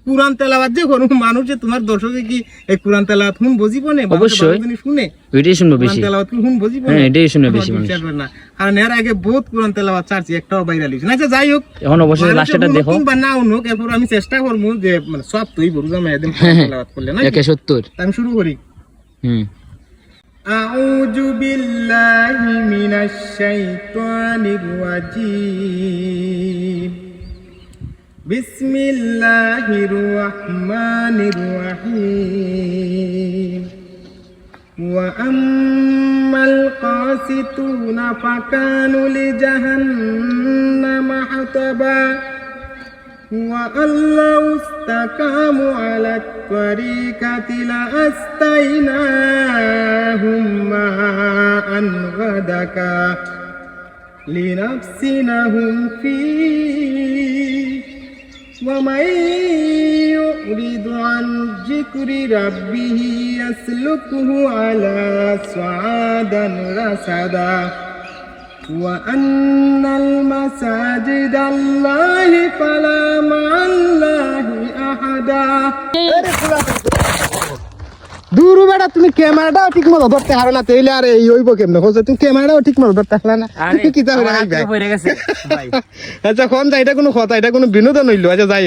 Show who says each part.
Speaker 1: কুরআন তেলাওয়াত যে করুম মানুষ যে তোমার দর্শকে কি এই কুরআন তেলাওয়াত শুন বুঝিব না
Speaker 2: অবশ্যই
Speaker 1: শুনে
Speaker 2: ওইটাই শুনবো
Speaker 1: কুরআন
Speaker 2: বেশি
Speaker 1: তেলাওয়াত শুন বুঝিব না
Speaker 2: হ্যাঁ এটাই শুনবে বেশি মানুষ
Speaker 1: না কারণ এর আগে বহুত কুরআন তেলাওয়াত চাচ্ছি একটাও ভাইরাল হইছে না আচ্ছা যাই হোক
Speaker 2: এখন অবশ্যই লাস্টটা দেখো
Speaker 1: কিংবা না উনুক এরপর আমি চেষ্টা করব যে মানে সব তুই বলুগা মেয়েদের তেলাওয়াত করলে না
Speaker 2: 170
Speaker 1: আমি শুরু করি أعوذ بالله من الشيطان الرجيم بسم الله الرحمن الرحيم وأما القاسطون فكانوا لجهنم حطبا وأن لو استقاموا على الطريقة لأسقيناهم ماء غدقا لنفسنهم فيه ومن يعرض عن ذكر ربه يسلكه على صعادا رصدا وأن المساجد الله فلا مع الله أحدا দূর বেটা তুমি ক্যামেরাটাও ঠিক মতো ধরতে হারো না তেইলে আরে এই হইব কেমনে হোসে তুমি ক্যামেরাটাও ঠিক মতো ধরতে হারলা না তুমি কি যাবে
Speaker 2: পড়ে গেছে ভাই
Speaker 1: আচ্ছা কোন এটা কোনো কথা এটা কোনো বিনোদন হইলো আচ্ছা যাই